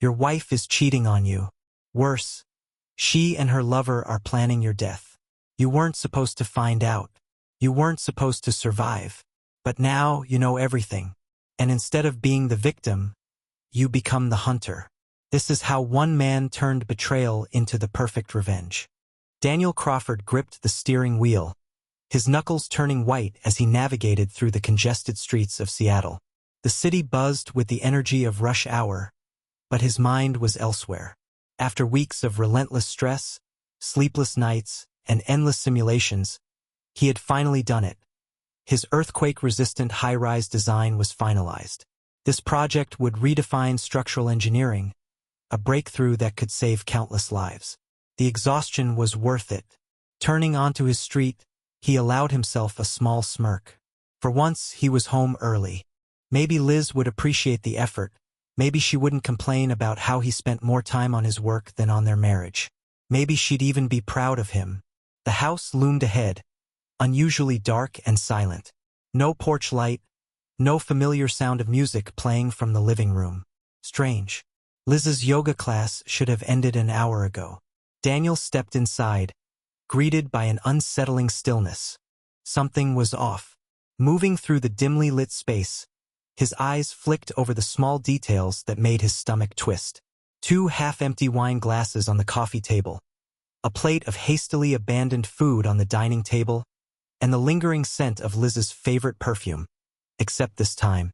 Your wife is cheating on you. Worse, she and her lover are planning your death. You weren't supposed to find out. You weren't supposed to survive. But now you know everything. And instead of being the victim, you become the hunter. This is how one man turned betrayal into the perfect revenge. Daniel Crawford gripped the steering wheel, his knuckles turning white as he navigated through the congested streets of Seattle. The city buzzed with the energy of rush hour, but his mind was elsewhere. After weeks of relentless stress, sleepless nights, and endless simulations, he had finally done it. His earthquake-resistant high-rise design was finalized. This project would redefine structural engineering, a breakthrough that could save countless lives. The exhaustion was worth it. Turning onto his street, he allowed himself a small smirk. For once, he was home early. Maybe Liz would appreciate the effort. Maybe she wouldn't complain about how he spent more time on his work than on their marriage. Maybe she'd even be proud of him. The house loomed ahead, unusually dark and silent. No porch light, no familiar sound of music playing from the living room. Strange. Liz's yoga class should have ended an hour ago. Daniel stepped inside, greeted by an unsettling stillness. Something was off. Moving through the dimly lit space, his eyes flicked over the small details that made his stomach twist. 2 half-empty wine glasses on the coffee table, a plate of hastily abandoned food on the dining table, and the lingering scent of Liz's favorite perfume. Except this time,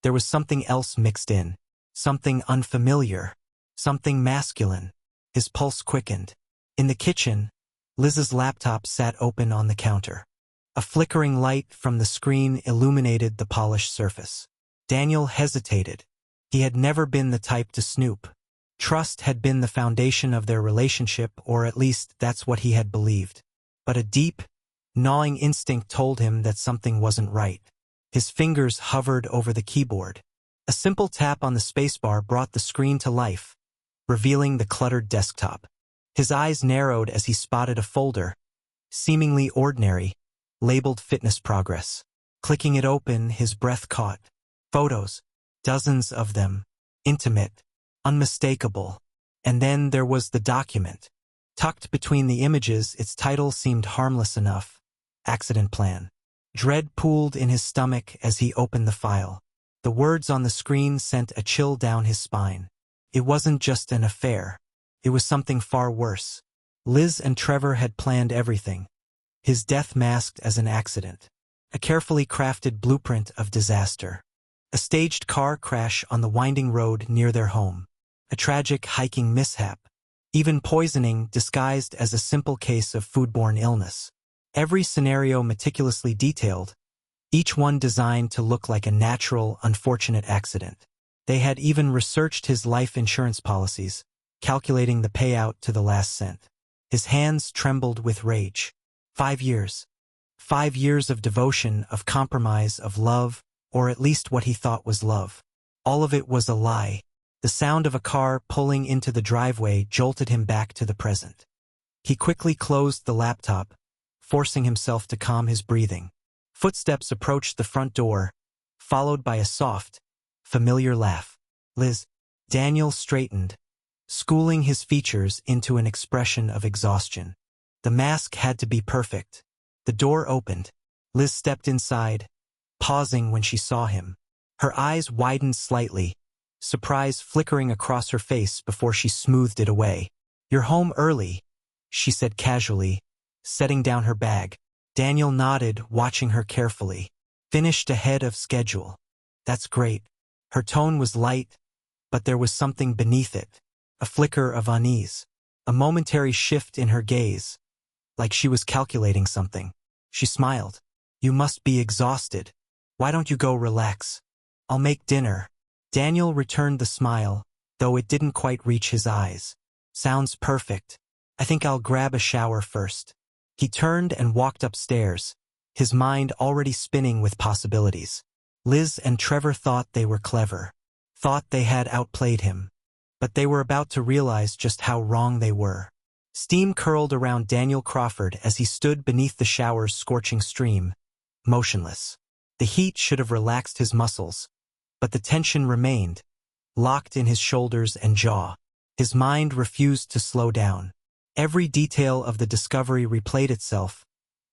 there was something else mixed in. Something unfamiliar. Something masculine. His pulse quickened. In the kitchen, Liz's laptop sat open on the counter. A flickering light from the screen illuminated the polished surface. Daniel hesitated. He had never been the type to snoop. Trust had been the foundation of their relationship, or at least that's what he had believed. But a deep, gnawing instinct told him that something wasn't right. His fingers hovered over the keyboard. A simple tap on the spacebar brought the screen to life, revealing the cluttered desktop. His eyes narrowed as he spotted a folder, seemingly ordinary, labeled Fitness Progress. Clicking it open, his breath caught. Photos, dozens of them, intimate, unmistakable. And then there was the document. Tucked between the images, its title seemed harmless enough. Accident Plan. Dread pooled in his stomach as he opened the file. The words on the screen sent a chill down his spine. It wasn't just an affair. It was something far worse. Liz and Trevor had planned everything. His death masked as an accident. A carefully crafted blueprint of disaster. A staged car crash on the winding road near their home. A tragic hiking mishap. Even poisoning disguised as a simple case of foodborne illness. Every scenario meticulously detailed, each one designed to look like a natural, unfortunate accident. They had even researched his life insurance policies, calculating the payout to the last cent. His hands trembled with rage. 5 years. 5 years of devotion, of compromise, of love, or at least what he thought was love. All of it was a lie. The sound of a car pulling into the driveway jolted him back to the present. He quickly closed the laptop, forcing himself to calm his breathing. Footsteps approached the front door, followed by a soft, familiar laugh. Liz. Daniel straightened, schooling his features into an expression of exhaustion. The mask had to be perfect. The door opened. Liz stepped inside, pausing when she saw him. Her eyes widened slightly, surprise flickering across her face before she smoothed it away. "You're home early," she said casually, setting down her bag. Daniel nodded, watching her carefully. "Finished ahead of schedule." "That's great." Her tone was light, but there was something beneath it. A flicker of unease. A momentary shift in her gaze, like she was calculating something. She smiled. "You must be exhausted. Why don't you go relax? I'll make dinner." Daniel returned the smile, though it didn't quite reach his eyes. "Sounds perfect. I think I'll grab a shower first." He turned and walked upstairs, his mind already spinning with possibilities. Liz and Trevor thought they were clever, thought they had outplayed him, but they were about to realize just how wrong they were. Steam curled around Daniel Crawford as he stood beneath the shower's scorching stream, motionless. The heat should have relaxed his muscles, but the tension remained, locked in his shoulders and jaw. His mind refused to slow down. Every detail of the discovery replayed itself,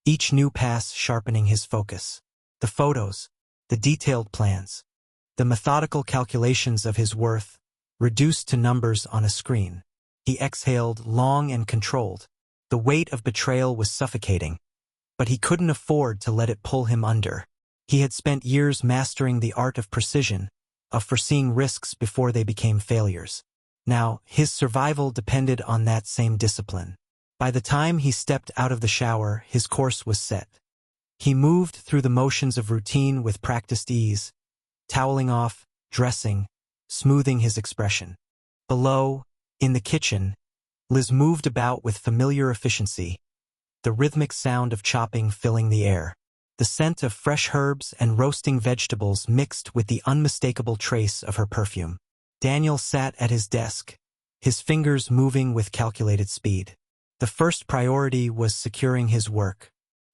each new pass sharpening his focus. The photos, the detailed plans, the methodical calculations of his worth, reduced to numbers on a screen. He exhaled long and controlled. The weight of betrayal was suffocating, but he couldn't afford to let it pull him under. He had spent years mastering the art of precision, of foreseeing risks before they became failures. Now, his survival depended on that same discipline. By the time he stepped out of the shower, his course was set. He moved through the motions of routine with practiced ease, toweling off, dressing, smoothing his expression. Below, in the kitchen, Liz moved about with familiar efficiency, the rhythmic sound of chopping filling the air. The scent of fresh herbs and roasting vegetables mixed with the unmistakable trace of her perfume. Daniel sat at his desk, his fingers moving with calculated speed. The first priority was securing his work.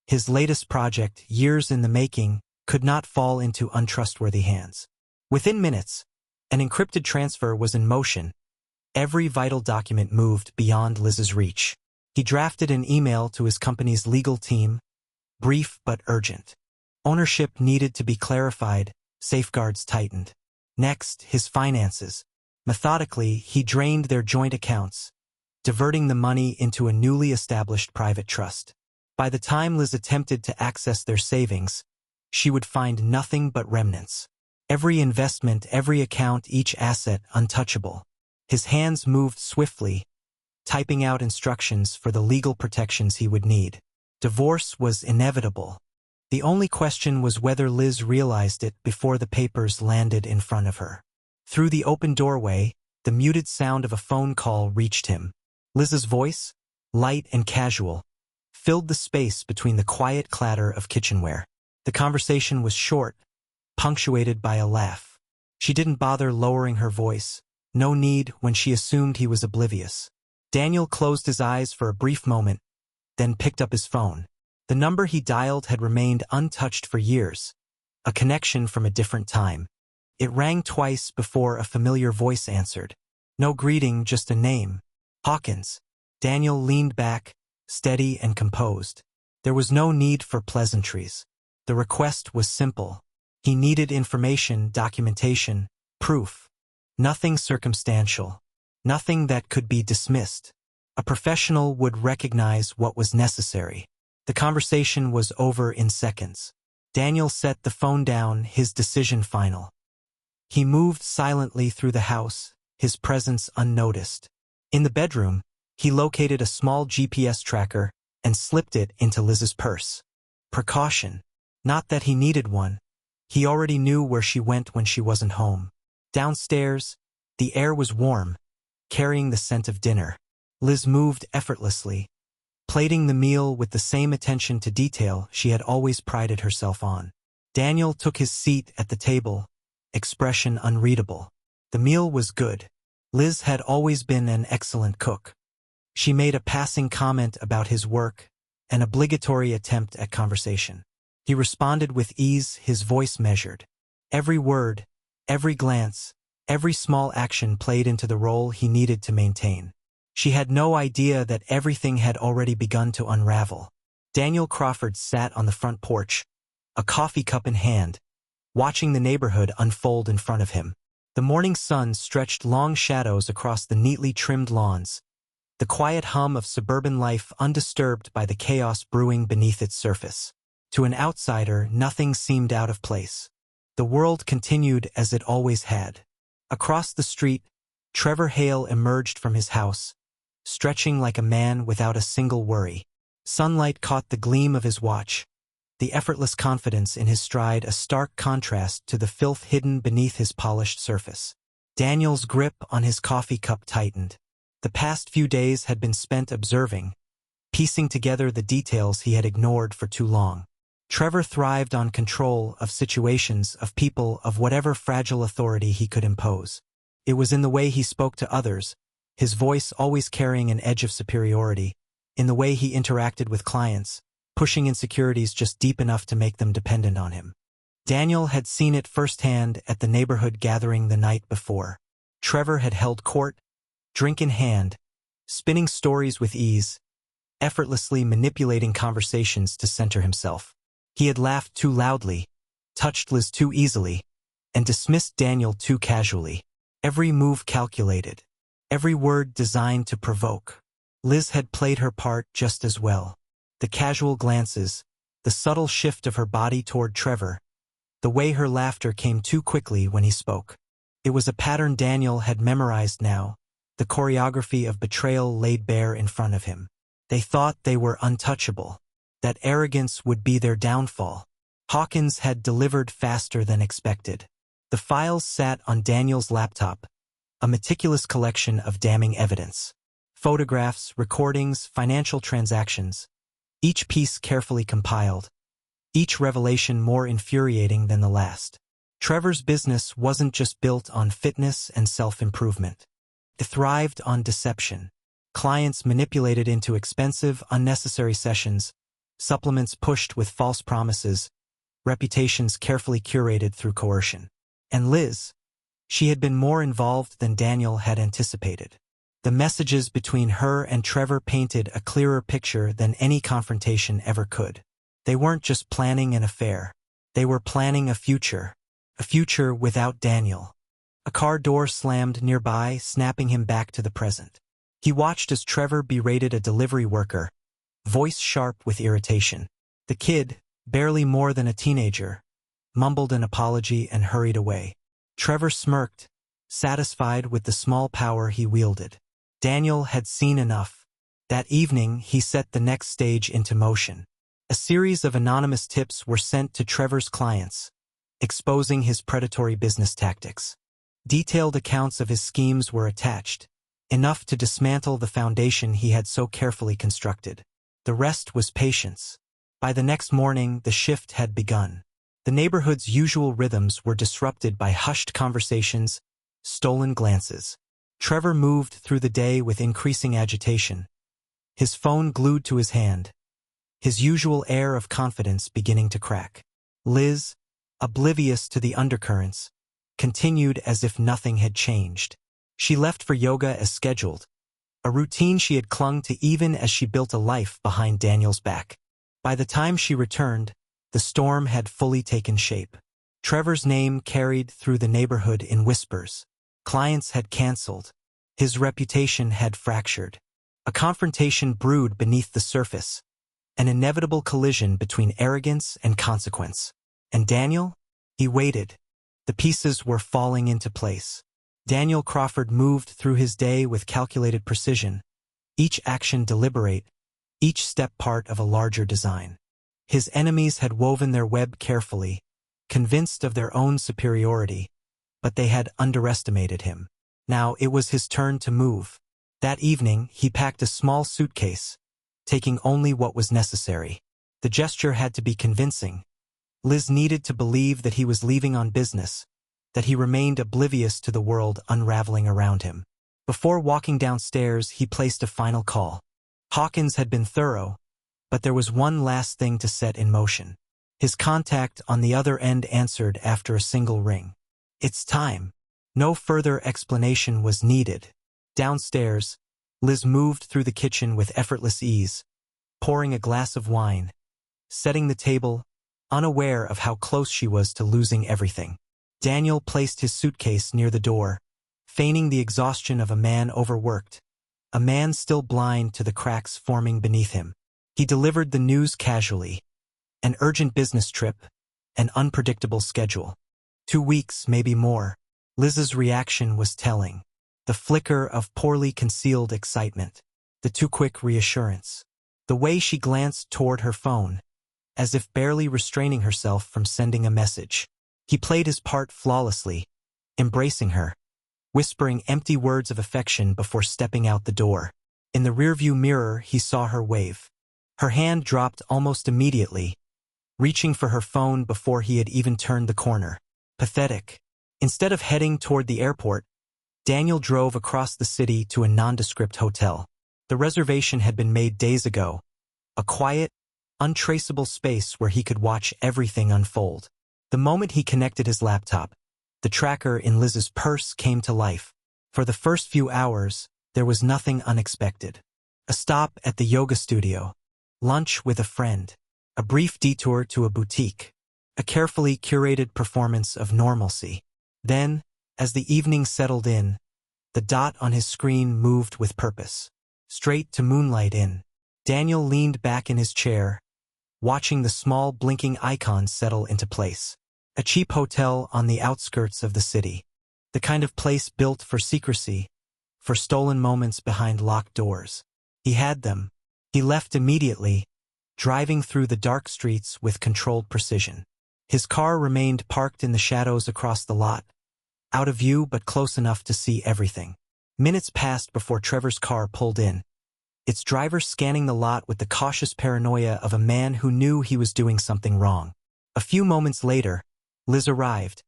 His latest project, years in the making, could not fall into untrustworthy hands. Within minutes, an encrypted transfer was in motion. Every vital document moved beyond Liz's reach. He drafted an email to his company's legal team, brief but urgent. Ownership needed to be clarified, safeguards tightened. Next, his finances. Methodically, he drained their joint accounts, diverting the money into a newly established private trust. By the time Liz attempted to access their savings, she would find nothing but remnants. Every investment, every account, each asset untouchable. His hands moved swiftly, typing out instructions for the legal protections he would need. Divorce was inevitable. The only question was whether Liz realized it before the papers landed in front of her. Through the open doorway, the muted sound of a phone call reached him. Liz's voice, light and casual, filled the space between the quiet clatter of kitchenware. The conversation was short, punctuated by a laugh. She didn't bother lowering her voice, no need when she assumed he was oblivious. Daniel closed his eyes for a brief moment, then picked up his phone. The number he dialed had remained untouched for years, a connection from a different time. It rang twice before a familiar voice answered. No greeting, just a name. Hawkins. Daniel leaned back, steady and composed. There was no need for pleasantries. The request was simple. He needed information, documentation, proof. Nothing circumstantial. Nothing that could be dismissed. A professional would recognize what was necessary. The conversation was over in seconds. Daniel set the phone down, his decision final. He moved silently through the house, his presence unnoticed. In the bedroom, he located a small GPS tracker and slipped it into Liz's purse. Precaution. Not that he needed one. He already knew where she went when she wasn't home. Downstairs, the air was warm, carrying the scent of dinner. Liz moved effortlessly, plating the meal with the same attention to detail she had always prided herself on. Daniel took his seat at the table, expression unreadable. The meal was good. Liz had always been an excellent cook. She made a passing comment about his work, an obligatory attempt at conversation. He responded with ease, his voice measured. Every word, every glance, every small action played into the role he needed to maintain. She had no idea that everything had already begun to unravel. Daniel Crawford sat on the front porch, a coffee cup in hand, watching the neighborhood unfold in front of him. The morning sun stretched long shadows across the neatly trimmed lawns, the quiet hum of suburban life undisturbed by the chaos brewing beneath its surface. To an outsider, nothing seemed out of place. The world continued as it always had. Across the street, Trevor Hale emerged from his house, stretching like a man without a single worry. Sunlight caught the gleam of his watch, the effortless confidence in his stride a stark contrast to the filth hidden beneath his polished surface. Daniel's grip on his coffee cup tightened. The past few days had been spent observing, piecing together the details he had ignored for too long. Trevor thrived on control of situations, of people, of whatever fragile authority he could impose. It was in the way he spoke to others, his voice always carrying an edge of superiority, in the way he interacted with clients, pushing insecurities just deep enough to make them dependent on him. Daniel had seen it firsthand at the neighborhood gathering the night before. Trevor had held court, drink in hand, spinning stories with ease, effortlessly manipulating conversations to center himself. He had laughed too loudly, touched Liz too easily, and dismissed Daniel too casually. Every move calculated, every word designed to provoke. Liz had played her part just as well. The casual glances, the subtle shift of her body toward Trevor, the way her laughter came too quickly when he spoke. It was a pattern Daniel had memorized now, the choreography of betrayal laid bare in front of him. They thought they were untouchable, that arrogance would be their downfall. Hawkins had delivered faster than expected. The files sat on Daniel's laptop, a meticulous collection of damning evidence. Photographs, recordings, financial transactions, each piece carefully compiled, each revelation more infuriating than the last. Trevor's business wasn't just built on fitness and self-improvement. It thrived on deception. Clients manipulated into expensive, unnecessary sessions, supplements pushed with false promises, reputations carefully curated through coercion. And Liz, she had been more involved than Daniel had anticipated. The messages between her and Trevor painted a clearer picture than any confrontation ever could. They weren't just planning an affair. They were planning a future without Daniel. A car door slammed nearby, snapping him back to the present. He watched as Trevor berated a delivery worker, voice sharp with irritation. The kid, barely more than a teenager, mumbled an apology and hurried away. Trevor smirked, satisfied with the small power he wielded. Daniel had seen enough. That evening, he set the next stage into motion. A series of anonymous tips were sent to Trevor's clients, exposing his predatory business tactics. Detailed accounts of his schemes were attached, enough to dismantle the foundation he had so carefully constructed. The rest was patience. By the next morning, the shift had begun. The neighborhood's usual rhythms were disrupted by hushed conversations, stolen glances. Trevor moved through the day with increasing agitation, his phone glued to his hand, his usual air of confidence beginning to crack. Liz, oblivious to the undercurrents, continued as if nothing had changed. She left for yoga as scheduled, a routine she had clung to even as she built a life behind Daniel's back. By the time she returned, the storm had fully taken shape. Trevor's name carried through the neighborhood in whispers. Clients had canceled. His reputation had fractured. A confrontation brewed beneath the surface, an inevitable collision between arrogance and consequence. And Daniel? He waited. The pieces were falling into place. Daniel Crawford moved through his day with calculated precision, each action deliberate, each step part of a larger design. His enemies had woven their web carefully, convinced of their own superiority, but they had underestimated him. Now it was his turn to move. That evening, he packed a small suitcase, taking only what was necessary. The gesture had to be convincing. Liz needed to believe that he was leaving on business, that he remained oblivious to the world unraveling around him. Before walking downstairs, he placed a final call. Hawkins had been thorough, but there was one last thing to set in motion. His contact on the other end answered after a single ring. It's time. No further explanation was needed. Downstairs, Liz moved through the kitchen with effortless ease, pouring a glass of wine, setting the table, unaware of how close she was to losing everything. Daniel placed his suitcase near the door, feigning the exhaustion of a man overworked, a man still blind to the cracks forming beneath him. He delivered the news casually. An urgent business trip, an unpredictable schedule. 2 weeks, maybe more. Liz's reaction was telling. The flicker of poorly concealed excitement, the too quick reassurance, the way she glanced toward her phone, as if barely restraining herself from sending a message. He played his part flawlessly, embracing her, whispering empty words of affection before stepping out the door. In the rearview mirror, he saw her wave. Her hand dropped almost immediately, reaching for her phone before he had even turned the corner. Pathetic. Instead of heading toward the airport, Daniel drove across the city to a nondescript hotel. The reservation had been made days ago, a quiet, untraceable space where he could watch everything unfold. The moment he connected his laptop, the tracker in Liz's purse came to life. For the first few hours, there was nothing unexpected. A stop at the yoga studio, lunch with a friend, a brief detour to a boutique, a carefully curated performance of normalcy. Then, as the evening settled in, the dot on his screen moved with purpose. Straight to Moonlight Inn. Daniel leaned back in his chair, watching the small blinking icons settle into place. A cheap hotel on the outskirts of the city. The kind of place built for secrecy, for stolen moments behind locked doors. He had them. He left immediately, driving through the dark streets with controlled precision. His car remained parked in the shadows across the lot, out of view but close enough to see everything. Minutes passed before Trevor's car pulled in, its driver scanning the lot with the cautious paranoia of a man who knew he was doing something wrong. A few moments later, Liz arrived,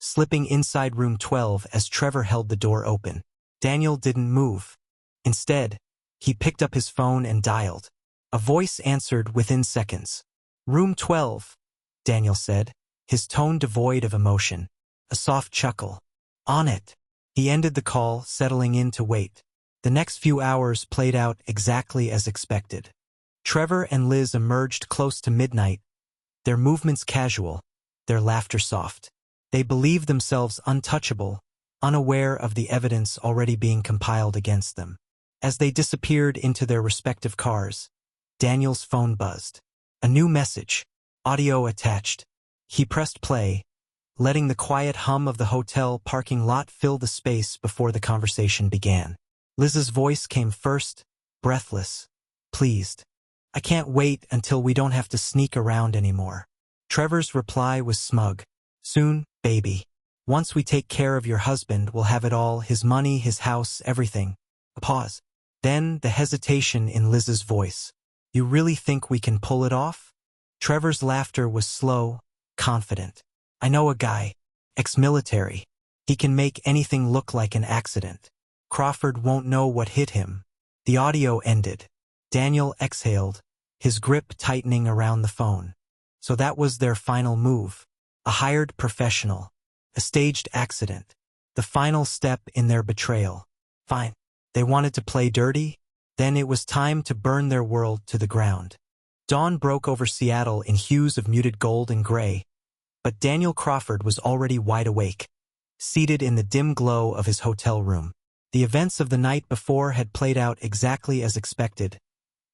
slipping inside room 12 as Trevor held the door open. Daniel didn't move. Instead, he picked up his phone and dialed. A voice answered within seconds. "Room 12, Daniel said, his tone devoid of emotion. A soft chuckle. "On it." He ended the call, settling in to wait. The next few hours played out exactly as expected. Trevor and Liz emerged close to midnight, their movements casual, their laughter soft. They believed themselves untouchable, unaware of the evidence already being compiled against them. As they disappeared into their respective cars, Daniel's phone buzzed. A new message, audio attached. He pressed play, letting the quiet hum of the hotel parking lot fill the space before the conversation began. Liz's voice came first, breathless, pleased. "I can't wait until we don't have to sneak around anymore." Trevor's reply was smug. "Soon, baby. Once we take care of your husband, we'll have it all, his money, his house, everything." A pause. Then the hesitation in Liz's voice. "You really think we can pull it off?" Trevor's laughter was slow, confident. "I know a guy, ex-military. He can make anything look like an accident. Crawford won't know what hit him." The audio ended. Daniel exhaled, his grip tightening around the phone. So that was their final move. A hired professional. A staged accident. The final step in their betrayal. Fine. They wanted to play dirty? Then it was time to burn their world to the ground. Dawn broke over Seattle in hues of muted gold and gray, but Daniel Crawford was already wide awake, seated in the dim glow of his hotel room. The events of the night before had played out exactly as expected,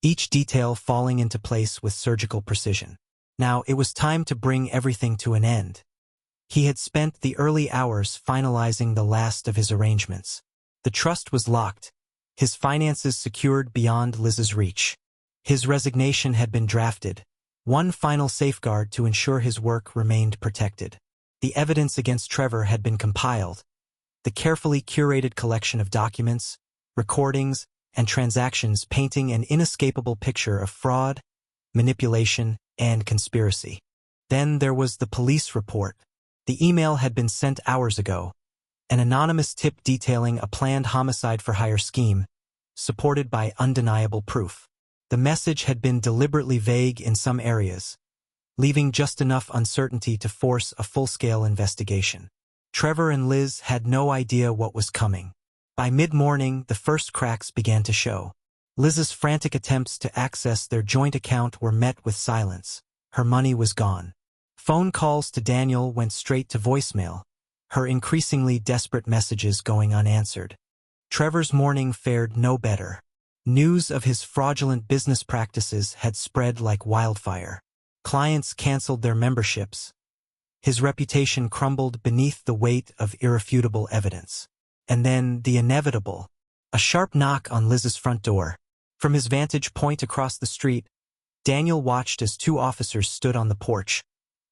each detail falling into place with surgical precision. Now it was time to bring everything to an end. He had spent the early hours finalizing the last of his arrangements. The trust was locked, his finances secured beyond Liz's reach. His resignation had been drafted, one final safeguard to ensure his work remained protected. The evidence against Trevor had been compiled, the carefully curated collection of documents, recordings, and transactions painting an inescapable picture of fraud, manipulation, and conspiracy. Then there was the police report. The email had been sent hours ago, an anonymous tip detailing a planned homicide-for-hire scheme, supported by undeniable proof. The message had been deliberately vague in some areas, leaving just enough uncertainty to force a full-scale investigation. Trevor and Liz had no idea what was coming. By mid-morning, the first cracks began to show. Liz's frantic attempts to access their joint account were met with silence. Her money was gone. Phone calls to Daniel went straight to voicemail, her increasingly desperate messages going unanswered. Trevor's morning fared no better. News of his fraudulent business practices had spread like wildfire. Clients canceled their memberships. His reputation crumbled beneath the weight of irrefutable evidence. And then the inevitable. A sharp knock on Liz's front door. From his vantage point across the street, Daniel watched as two officers stood on the porch,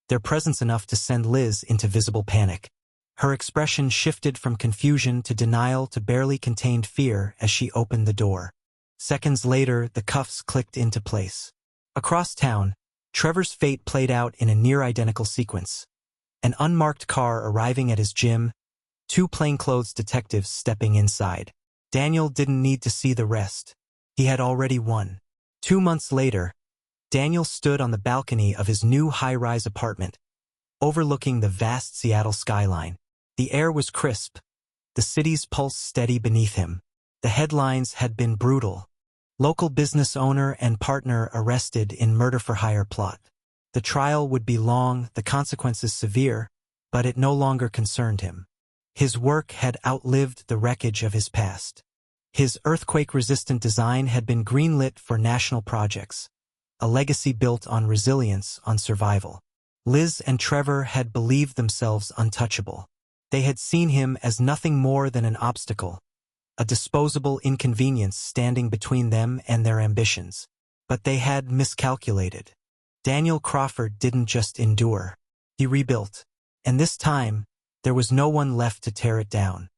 their presence enough to send Liz into visible panic. Her expression shifted from confusion to denial to barely contained fear as she opened the door. Seconds later, the cuffs clicked into place. Across town, Trevor's fate played out in a near-identical sequence. An unmarked car arriving at his gym, two plainclothes detectives stepping inside. Daniel didn't need to see the rest. He had already won. 2 months later, Daniel stood on the balcony of his new high-rise apartment, overlooking the vast Seattle skyline. The air was crisp, the city's pulse steady beneath him. The headlines had been brutal. Local business owner and partner arrested in murder-for-hire plot. The trial would be long, the consequences severe, but it no longer concerned him. His work had outlived the wreckage of his past. His earthquake-resistant design had been greenlit for national projects, a legacy built on resilience, on survival. Liz and Trevor had believed themselves untouchable. They had seen him as nothing more than an obstacle, a disposable inconvenience standing between them and their ambitions. But they had miscalculated. Daniel Crawford didn't just endure. He rebuilt. And this time, there was no one left to tear it down.